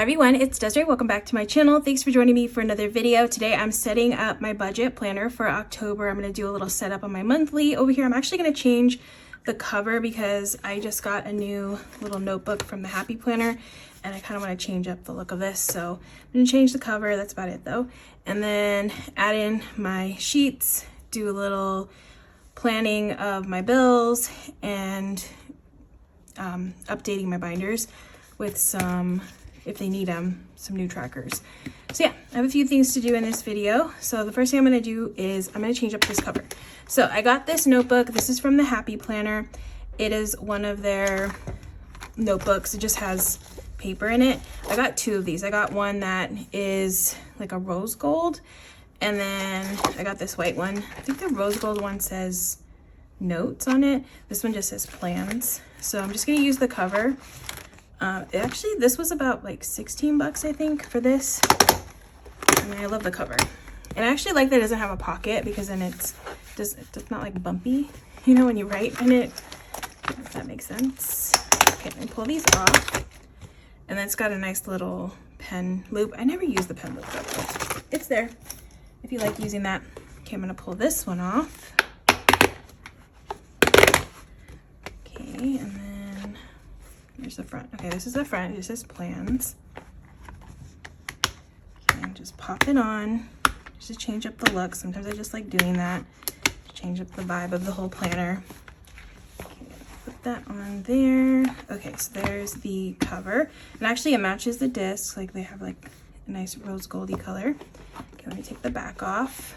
Everyone, it's Desiree. Welcome back to my channel. Thanks for joining me for another video. Today I'm setting up my budget planner for October. I'm going to do a little setup on my monthly. Over here I'm actually going to change the cover because I just got a new little notebook from the Happy Planner and I kind of want to change up the look of this. So I'm going to change the cover. That's about it though. And then add in my sheets, do a little planning of my bills and updating my binders with some, if they need them, some new trackers. So yeah, I have a few things to do in this video. So the first thing I'm going to do is I'm going to change up this cover. So I got this notebook. This is from the Happy Planner. It is one of their notebooks. It just has paper in it. I got two of these. I got one that is like a rose gold, and then I got this white one. I think the rose gold one says notes on it. This one just says plans. So I'm just going to use the cover. Actually, this was about like 16 bucks, I think, for this. And I love the cover. And I actually like that it doesn't have a pocket because then it's not like bumpy, you know, when you write in it. If that makes sense. Okay, and pull these off. And then it's got a nice little pen loop. I never use the pen loop though, but it's there if you like using that. Okay, I'm gonna pull this one off. Okay, and then here's the front. Okay, this is the front. It says plans. Okay, and just pop it on just to change up the look. Sometimes I just like doing that to change up the vibe of the whole planner. Okay, put that on there. Okay, so there's the cover. And actually it matches the discs. Like they have like a nice rose goldy color. Okay, let me take the back off.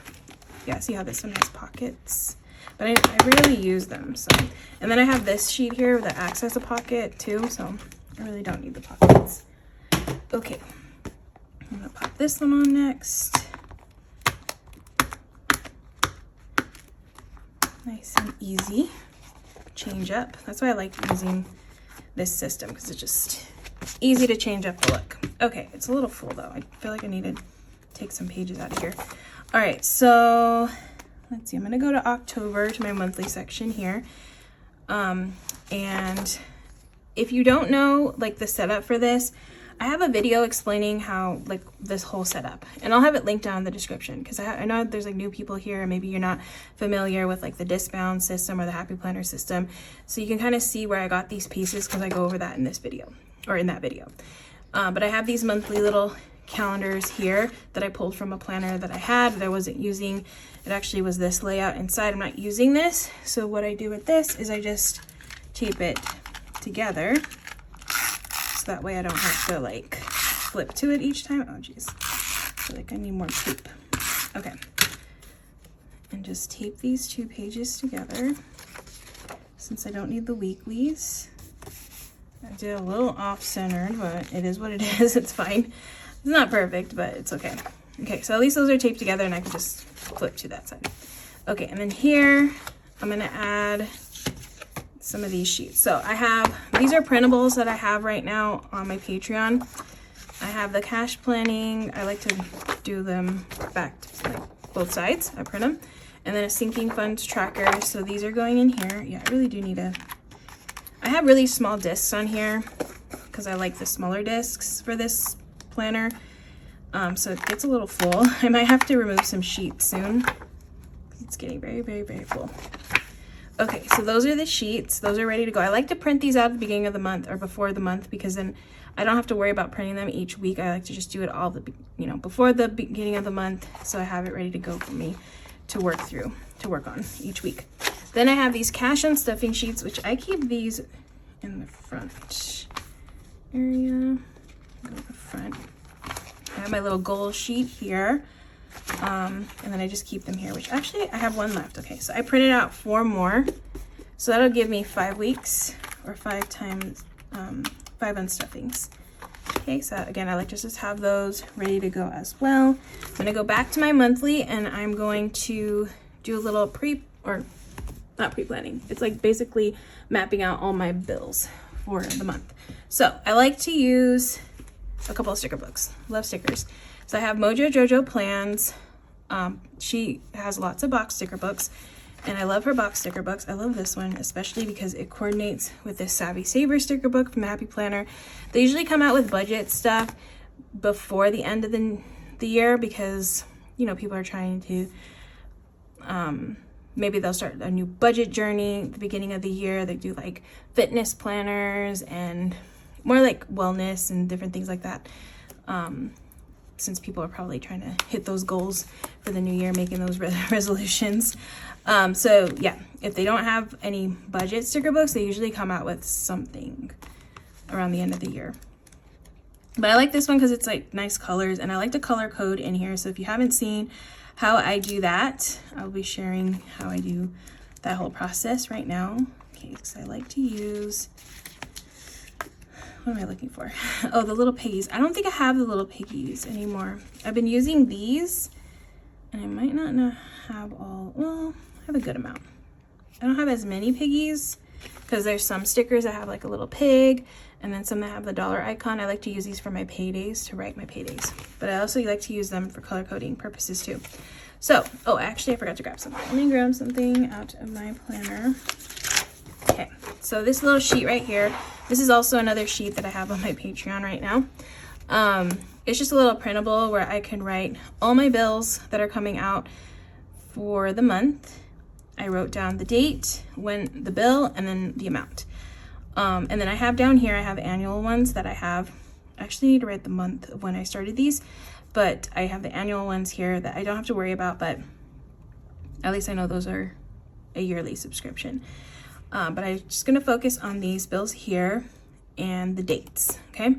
Yeah, see how this one has pockets? But I rarely use them. So, and then I have this sheet here that acts as a pocket too, so I really don't need the pockets. Okay, I'm gonna pop this one on next. Nice and easy. Change up. That's why I like using this system, because it's just easy to change up the look. Okay, it's a little full though. I feel like I need to take some pages out of here. All right, so let's see, I'm gonna go to October, to my monthly section here. And if you don't know like the setup for this, I have a video explaining how like this whole setup, and I'll have it linked down in the description, because I know there's like new people here and maybe you're not familiar with like the disc bound system or the Happy Planner system. So you can kind of see where I got these pieces, because I go over that in this video, or in that video. But I have these monthly little calendars here that I pulled from a planner that I had that I wasn't using. It actually was this layout inside. I'm not using this. So what I do with this is I just tape it together. So that way I don't have to like flip to it each time. Oh geez, I feel like I need more tape. Okay. And just tape these two pages together. Since I don't need the weeklies. I did a little off-centered, but it is what it is. It's fine. It's not perfect, but it's okay. Okay, so at least those are taped together and I can just flip to that side. Okay, and then here, I'm gonna add some of these sheets. So I have, these are printables that I have right now on my Patreon. I have the cash planning. I like to do them back to like both sides. I print them. And then a sinking funds tracker. So these are going in here. Yeah, I really do need I have really small discs on here because I like the smaller discs for this planner. So it gets a little full. I might have to remove some sheets soon. It's getting very, very, very full. Okay, so those are the sheets. Those are ready to go. I like to print these out at the beginning of the month or before the month, because then I don't have to worry about printing them each week. I like to just do it all before the beginning of the month, so I have it ready to go for me to work on each week. Then I have these cash and stuffing sheets, which I keep these in the front area. Go to the front. I have my little goal sheet here. And then I just keep them here, which actually I have one left. Okay, so I printed out 4 more. So that'll give me 5 weeks, or 5 times 5 unstuffings. Okay, so again, I like to just have those ready to go as well. I'm gonna go back to my monthly and I'm going to do a little not pre-planning. It's like basically mapping out all my bills for the month. So I like to use a couple of sticker books. Love stickers. So I have Mojo Jojo plans. She has lots of box sticker books. And I love her box sticker books. I love this one, especially because it coordinates with this Savvy Saver sticker book from Happy Planner. They usually come out with budget stuff before the end of the year because, you know, people are trying to, maybe they'll start a new budget journey at the beginning of the year. They do like fitness planners and more like wellness and different things like that. Since people are probably trying to hit those goals for the new year, making those resolutions. So yeah, if they don't have any budget sticker books, they usually come out with something around the end of the year. But I like this one because it's like nice colors, and I like to color code in here. So if you haven't seen how I do that, I'll be sharing how I do that whole process right now. Okay, because I like to use, what am I looking for? Oh, the little piggies. I don't think I have the little piggies anymore. I've been using these, and I might not have all, well, I have a good amount. I don't have as many piggies because there's some stickers that have like a little pig, and then some that have the dollar icon. I like to use these for my paydays, to write my paydays. But I also like to use them for color coding purposes too. So, oh, actually I forgot to grab something. Let me grab something out of my planner. Okay, so this little sheet right here, this is also another sheet that I have on my Patreon right now. It's just a little printable where I can write all my bills that are coming out for the month. I wrote down the date, when the bill, and then the amount. And then I have down here, I have annual ones that I have. I actually need to write the month of when I started these, but I have the annual ones here that I don't have to worry about, but at least I know those are a yearly subscription. But I'm just gonna focus on these bills here and the dates, okay?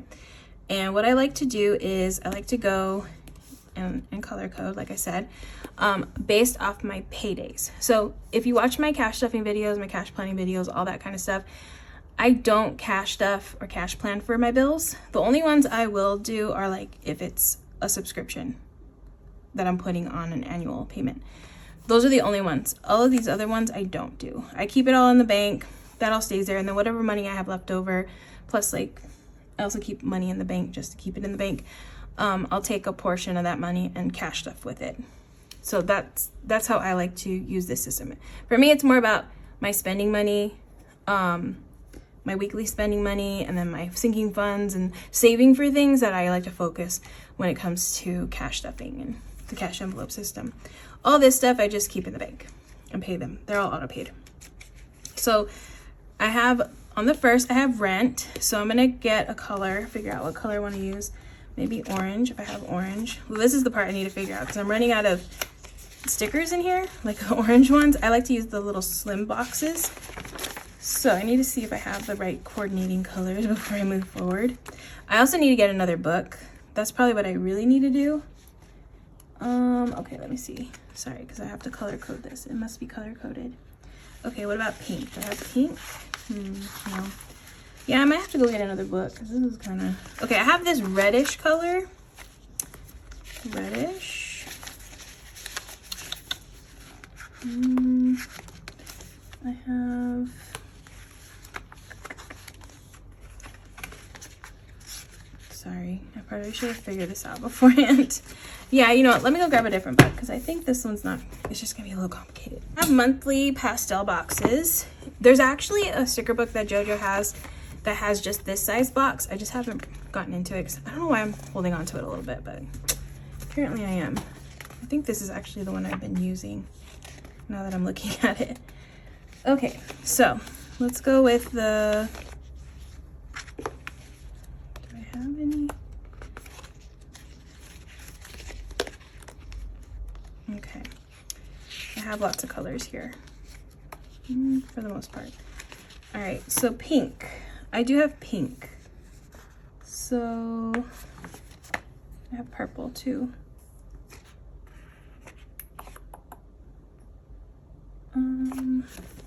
And what I like to do is I like to go and color code, like I said, based off my paydays. So if you watch my cash stuffing videos, my cash planning videos, all that kind of stuff, I don't cash stuff or cash plan for my bills. The only ones I will do are like if it's a subscription that I'm putting on an annual payment. Those are the only ones. All of these other ones I don't do. I keep it all in the bank. That all stays there. And then whatever money I have left over, plus like I also keep money in the bank just to keep it in the bank. I'll take a portion of that money and cash stuff with it. So that's how I like to use this system. For me, it's more about my spending money, my weekly spending money, and then my sinking funds and saving for things that I like to focus when it comes to cash stuffing and the cash envelope system. All this stuff I just keep in the bank and pay them. They're all auto paid. So I have, on the first, I have rent. So I'm gonna get a color, figure out what color I wanna use. Maybe orange, if I have orange. Well, this is the part I need to figure out because I'm running out of stickers in here, like orange ones. I like to use the little slim boxes. So I need to see if I have the right coordinating colors before I move forward. I also need to get another book. That's probably what I really need to do. Okay, let me see. Sorry, because I have to color code this. It must be color coded. Okay, what about pink? Do I have pink? No. Yeah, I might have to go get another book because this is kind of... Okay, I have this reddish color. Reddish. I have... Sorry, I probably should have figured this out beforehand. Yeah, you know what? Let me go grab a different book because I think this one's not... It's just going to be a little complicated. I have monthly pastel boxes. There's actually a sticker book that Jojo has that has just this size box. I just haven't gotten into it because I don't know why I'm holding on to it a little bit, but apparently I am. I think this is actually the one I've been using now that I'm looking at it. Okay, so let's go with the... Do I have any? Okay, I have lots of colors here for the most part. All right, so pink. I do have pink. So I have purple too.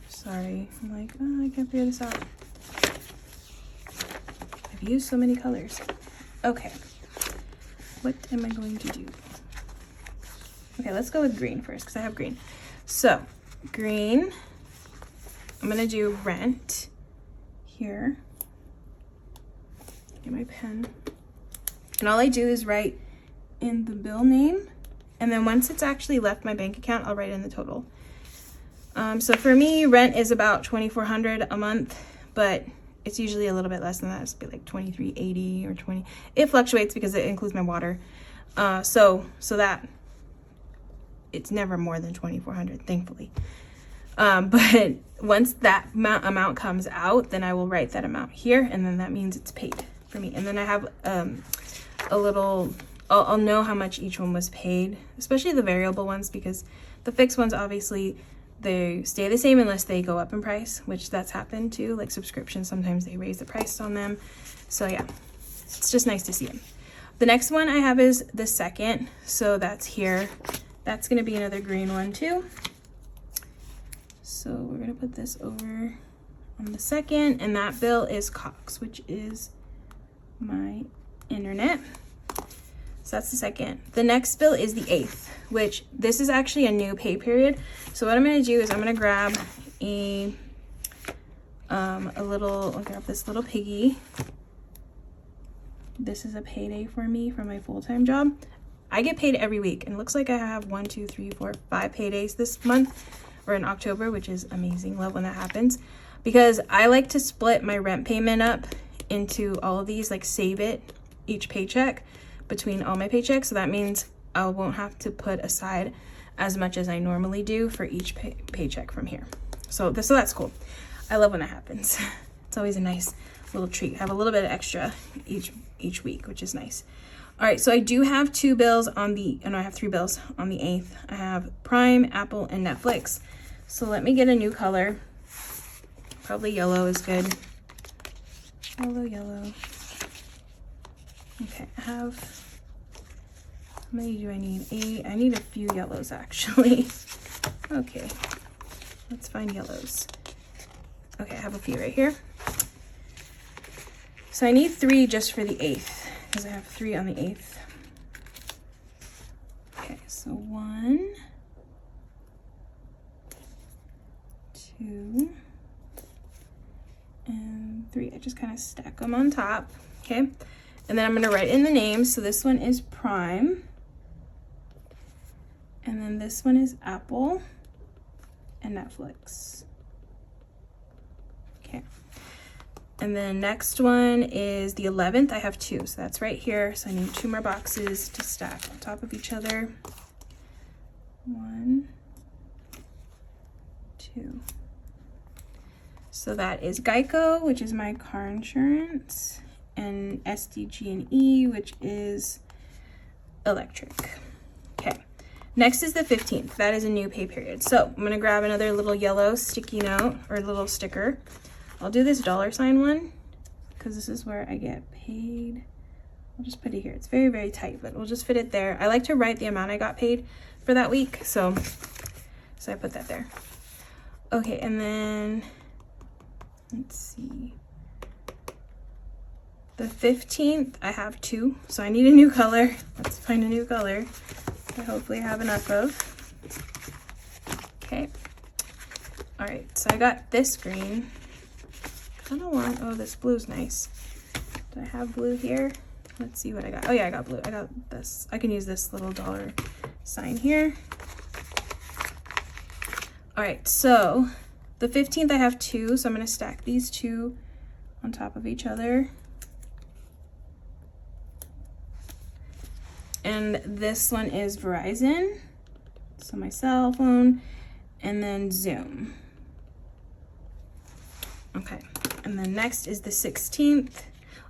Sorry, I'm like, oh, I can't figure this out. I've used so many colors. Okay, what am I going to do? Okay, let's go with green first because I have green. So green, I'm gonna do rent here. Get my pen. And all I do is write in the bill name. And then once it's actually left my bank account, I'll write in the total. So for me, rent is about $2,400 a month, but it's usually a little bit less than that. It's like $2,380 or 20. It fluctuates because it includes my water. So that it's never more than $2,400, thankfully. But once that amount comes out, then I will write that amount here, and then that means it's paid for me. And then I have a little, I'll know how much each one was paid, especially the variable ones, because the fixed ones, obviously, they stay the same unless they go up in price, which that's happened too. Like subscriptions, sometimes they raise the price on them. So yeah, it's just nice to see them. The next one I have is the second. So that's here. That's gonna be another green one too. So we're gonna put this over on the second, and that bill is Cox, which is my internet. So that's the second. The next bill is the 8th, which this is actually a new pay period. So what I'm gonna do is I'm gonna grab I'll grab this little piggy. This is a payday for me for my full-time job. I get paid every week, and it looks like I have 1, 2, 3, 4, 5 paydays this month, or in October, which is amazing. Love when that happens, because I like to split my rent payment up into all of these, like save it each paycheck between all my paychecks. So that means I won't have to put aside as much as I normally do for each paycheck from here. So that's cool. I love when that happens. It's always a nice little treat. I have a little bit of extra each week, which is nice. All right, so I do have 2 bills on the, and I have 3 bills on the 8th. I have Prime, Apple, and Netflix. So let me get a new color. Probably yellow is good. Yellow. Okay, I have, how many do I need? 8. I need a few yellows actually. Okay, let's find yellows. Okay, I have a few right here. So I need 3 just for the 8th, because I have 3 on the 8th. Okay, so 1, 2, and 3. I just kind of stack them on top, okay? And then I'm gonna write in the names. So this one is Prime, and then this one is Apple and Netflix. Okay. And then next one is the 11th. I have 2, so that's right here. So I need 2 more boxes to stack on top of each other. 1, 2. So that is Geico, which is my car insurance, and SDG&E, which is electric. Okay, next is the 15th. That is a new pay period. So I'm gonna grab another little yellow sticky note or little sticker. I'll do this $sign one because this is where I get paid. I'll just put it here. It's very, very tight, but we'll just fit it there. I like to write the amount I got paid for that week, so I put that there. Okay, and then let's see. The 15th, I have 2, so I need a new color. Let's find a new color I hopefully have enough of. Okay. All right, so I got this green. I don't want, oh, this blue's nice. Do I have blue here? Let's see what I got. Oh yeah, I got blue. I got this. I can use this little $sign here. All right, so the 15th, I have 2, so I'm gonna stack these 2 on top of each other. And this one is Verizon, so my cell phone, and then Zoom. Okay, and then next is the 16th.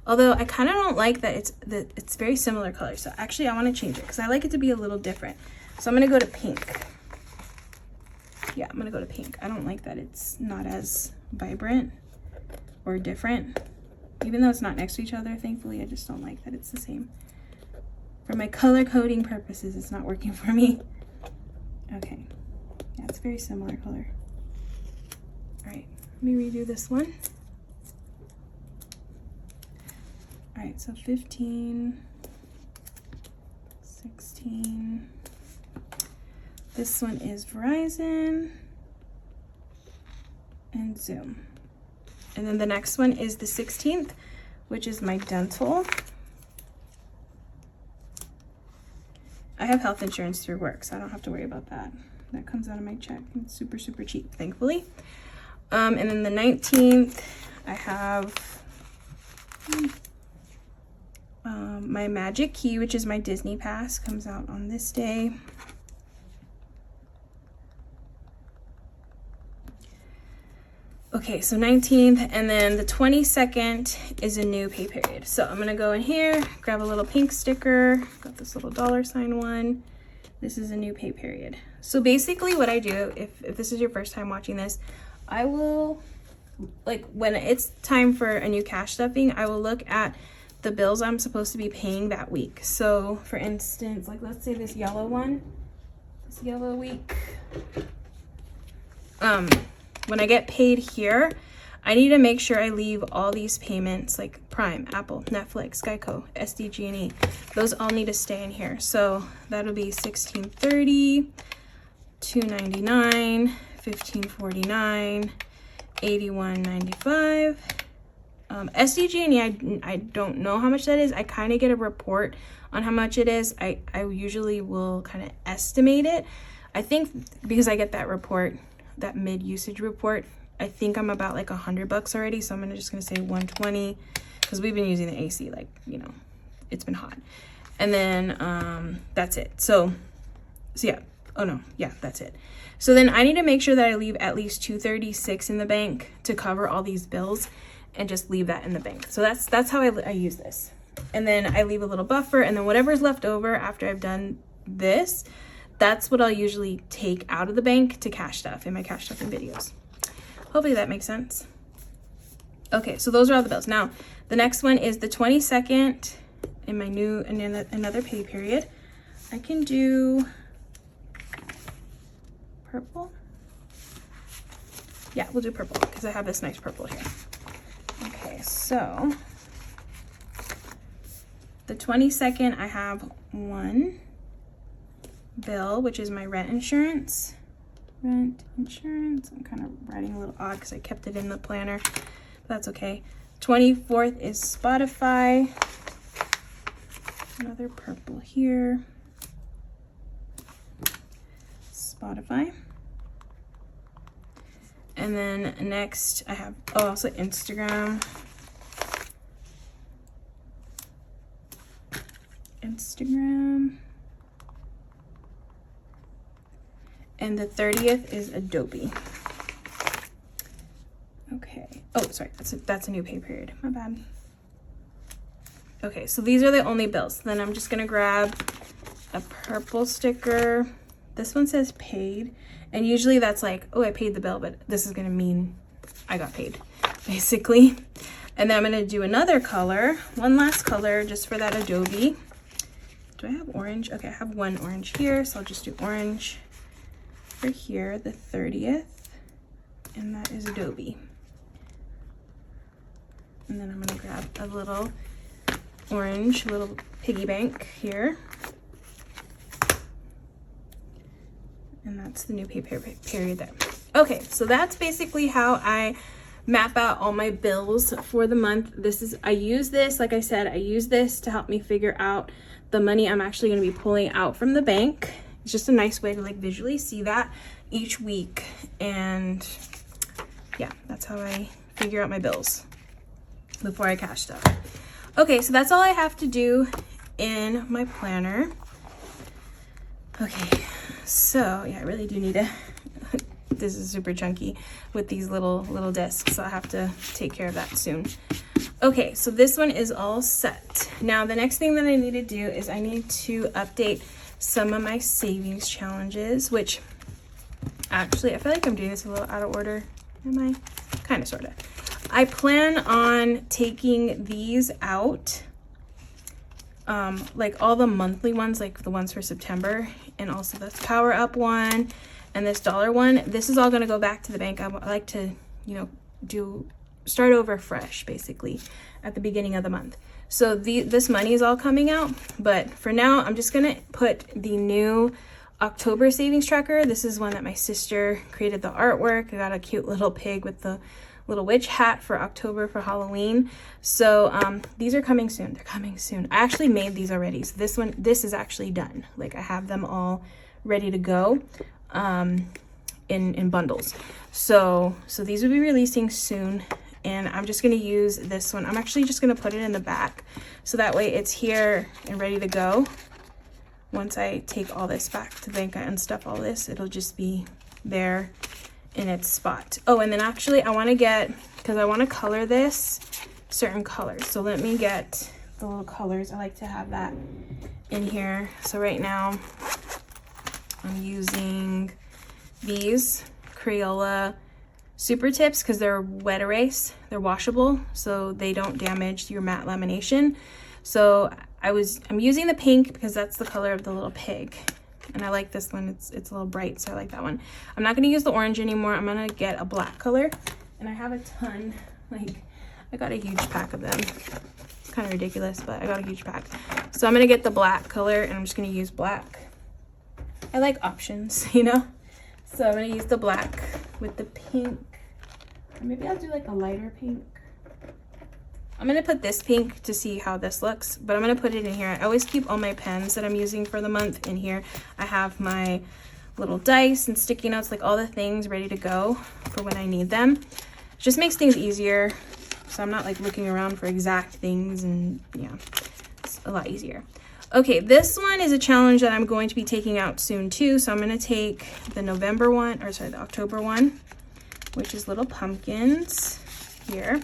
Although I kind of don't like that it's very similar colors. So actually I want to change it because I like it to be a little different. So I'm going to go to pink. Yeah, I'm going to go to pink. I don't like that it's not as vibrant or different. Even though it's not next to each other, thankfully, I just don't like that it's the same. For my color coding purposes, it's not working for me. Okay, yeah, it's very similar color. All right, let me redo this one. All right, so 15, 16. This one is Verizon and Zoom. And then the next one is the 16th, which is my dental. I have health insurance through work, so I don't have to worry about that. that comes out of my check. It's super, super cheap, thankfully. And then the 19th, I have my Magic Key, which is my Disney Pass, comes out on this day. Okay, so 19th, and then the 22nd is a new pay period. So I'm gonna go in here, grab a little pink sticker, got this little $ one. This is a new pay period. So basically what I do, if this is your first time watching this, I will, like when it's time for a new cash stuffing, I will look at the bills I'm supposed to be paying that week. So for instance, like let's say this yellow one, this yellow week, when I get paid here, I need to make sure I leave all these payments like Prime, Apple, Netflix, Geico, SDG&E. Those all need to stay in here. So that'll be $16.30, $2.99, $15.49, $81.95. SDG&E, I don't know how much that is. I kind of get a report on how much it is. I usually will kind of estimate it. I think because I get that report, that mid-usage report, I think I'm about like $100 already, so I'm just gonna say 120 because we've been using the AC, like, you know, it's been hot. And then that's it. So yeah, oh no, yeah, that's it. So then I need to make sure that I leave at least $236 in the bank to cover all these bills and just leave that in the bank. So that's how I use this. And then I leave a little buffer, and then whatever's left over after I've done this, that's what I'll usually take out of the bank to cash stuff in my cash stuffing videos. Hopefully that makes sense. Okay, so those are all the bills. Now, the next one is the 22nd in my new, and another pay period. I can do purple. Yeah, we'll do purple because I have this nice purple here. Okay, so the 22nd, I have one bill, which is my rent insurance. Rent insurance. I'm kind of writing a little odd because I kept it in the planner, but that's okay. 24th is Spotify. Another purple here. Spotify. And then next I have, oh, also Instagram. And the 30th is Adobe. Okay. Oh, sorry. That's a new pay period. My bad. Okay, so these are the only bills. Then I'm just gonna grab a purple sticker. This one says paid, and usually that's like, oh, I paid the bill, but this is gonna mean I got paid, basically. And then I'm gonna do another color, one last color, just for that Adobe. Do I have orange? Okay, I have one orange here, so I'll just do orange for here, the 30th, and that is Adobe. And then I'm gonna grab a little orange, little piggy bank here. And that's the new pay period there. Okay, so that's basically how I map out all my bills for the month. I use this, like I said, I use this to help me figure out the money I'm actually gonna be pulling out from the bank. It's just a nice way to like visually see that each week. And yeah, that's how I figure out my bills before I cash stuff. Okay, so that's all I have to do in my planner. Okay, so yeah, I really do need to, this is super chunky with these little discs, so I have to take care of that soon. Okay, so this one is all set. Now the next thing that I need to do is I need to update some of my savings challenges, which actually I feel like I'm doing this a little out of order. Am I? Kind of, sort of. I plan on taking these out, like all the monthly ones, like the ones for September, and also this Power Up one and this dollar one. This is all going to go back to the bank. I like to, you know, start over fresh basically at the beginning of the month. So this money is all coming out, but for now I'm just gonna put the new October savings tracker. This is one that my sister created the artwork. I got a cute little pig with the little witch hat for October for Halloween. So these are coming soon. They're coming soon. I actually made these already. So this is actually done. Like I have them all ready to go. in bundles. So these will be releasing soon, and I'm just gonna use this one. I'm actually just gonna put it in the back, so that way it's here and ready to go. Once I take all this back to the bank and unstuff all this, it'll just be there in its spot. Oh, and then actually I wanna get, because I wanna color this certain colors. So let me get the little colors. I like to have that in here. So right now I'm using these Crayola Super Tips because they're wet erase. They're washable, so they don't damage your matte lamination. So I'm using the pink because that's the color of the little pig. And I like this one. It's a little bright, so I like that one. I'm not gonna use the orange anymore. I'm gonna get a black color. And I have a ton, like, I got a huge pack of them. It's kind of ridiculous, but I got a huge pack. So I'm gonna get the black color, and I'm just gonna use black. I like options, you know? So I'm gonna use the black with the pink. Or maybe I'll do like a lighter pink. I'm gonna put this pink to see how this looks, but I'm gonna put it in here. I always keep all my pens that I'm using for the month in here. I have my little dice and sticky notes, like all the things ready to go for when I need them. It just makes things easier, so I'm not like looking around for exact things, and yeah, it's a lot easier. Okay, this one is a challenge that I'm going to be taking out soon too. So I'm gonna take the November one, or sorry, the October one, which is little pumpkins here.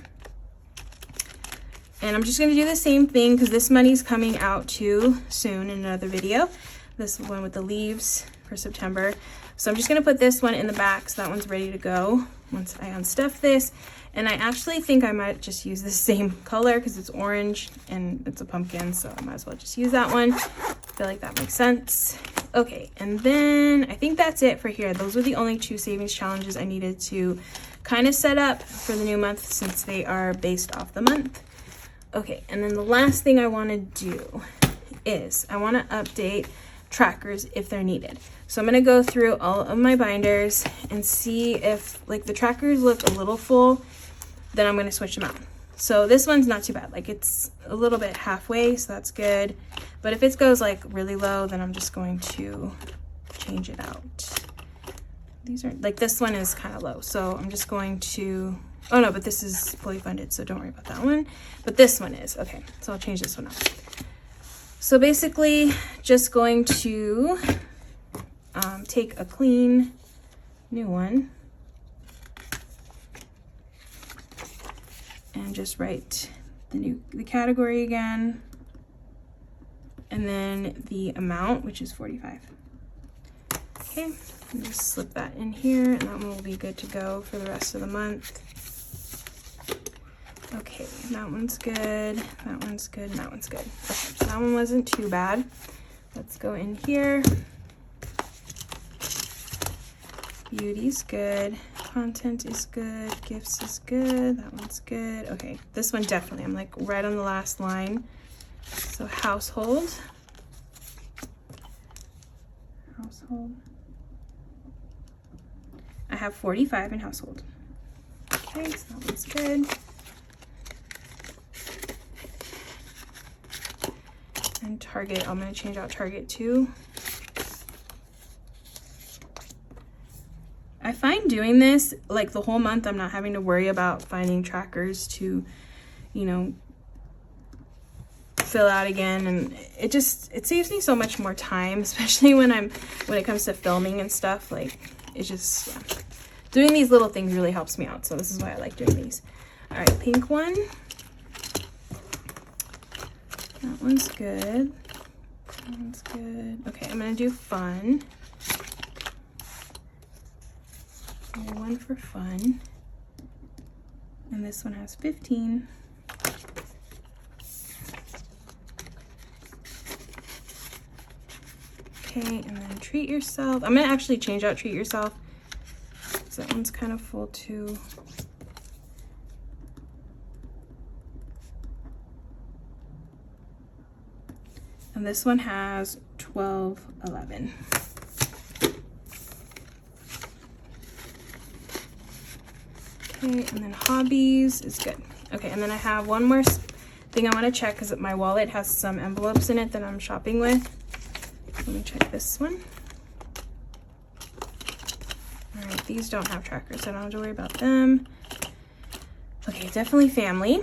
And I'm just gonna do the same thing because this money's coming out too soon in another video. This one with the leaves for September. So I'm just gonna put this one in the back so that one's ready to go once I unstuff this. And I actually think I might just use the same color because it's orange and it's a pumpkin, so I might as well just use that one. I feel like that makes sense. Okay, and then I think that's it for here. Those were the only 2 savings challenges I needed to kind of set up for the new month since they are based off the month. Okay, and then the last thing I want to do is I want to update trackers if they're needed. So I'm going to go through all of my binders and see if like the trackers look a little full, then I'm going to switch them out. So this one's not too bad. Like it's a little bit halfway, so that's good. But if it goes like really low, then I'm just going to change it out. These are like, this one is kind of low, so I'm just going to, oh no, but this is fully funded, so don't worry about that one. But this one is, okay, so I'll change this one up. So basically just going to take a clean new one and just write the category again, and then the amount, which is 45. Okay, just slip that in here, and that one will be good to go for the rest of the month. Okay, that one's good, that one's good, and that one's good. Okay, so that one wasn't too bad. Let's go in here. Beauty's good, content is good, gifts is good, that one's good. Okay, this one definitely, I'm like right on the last line. So household. I have 45 in household. Okay, so that one's good. And Target, I'm gonna change out Target too. I find doing this, like the whole month, I'm not having to worry about finding trackers to, you know, fill out again, and it saves me so much more time, especially when it comes to filming and stuff. Like it's just, yeah. Doing these little things really helps me out, so this is why I like doing these. All right, pink one. That one's good. That one's good. Okay, I'm gonna do fun. One for fun, and this one has 15. Okay, and then treat yourself. I'm gonna actually change out treat yourself because that one's kind of full too. And this one has 12, 11. Okay, and then hobbies is good. Okay, and then I have one more thing I want to check because my wallet has some envelopes in it that I'm shopping with. Let me check this one. All right, these don't have trackers, so I don't have to worry about them. Okay, definitely family.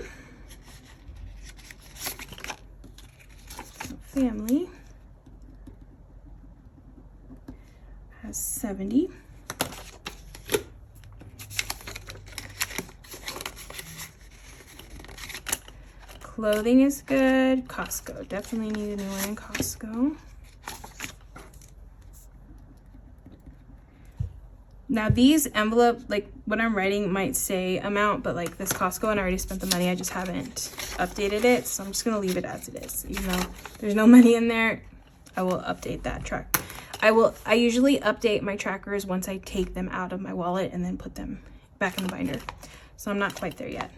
Family has 70. Clothing is good. Costco, definitely need a new one in Costco. Now these envelope, like what I'm writing might say amount, but like this Costco and I already spent the money, I just haven't updated it. So I'm just gonna leave it as it is. Even though there's no money in there, I will update that track. I usually update my trackers once I take them out of my wallet and then put them back in the binder. So I'm not quite there yet.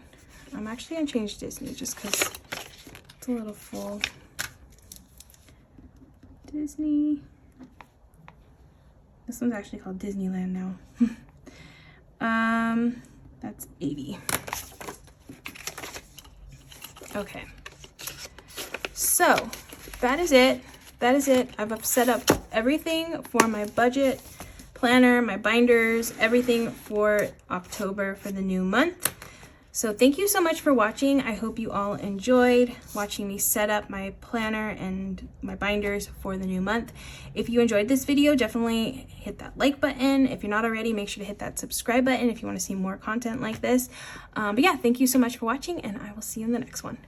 I'm actually gonna change Disney just because it's a little full. Disney. This one's actually called Disneyland now. That's 80. Okay. So that is it. That is it. I've set up everything for my budget planner, my binders, everything for October for the new month. So thank you so much for watching. I hope you all enjoyed watching me set up my planner and my binders for the new month. If you enjoyed this video, definitely hit that like button. If you're not already, make sure to hit that subscribe button if you want to see more content like this. But yeah, thank you so much for watching, and I will see you in the next one.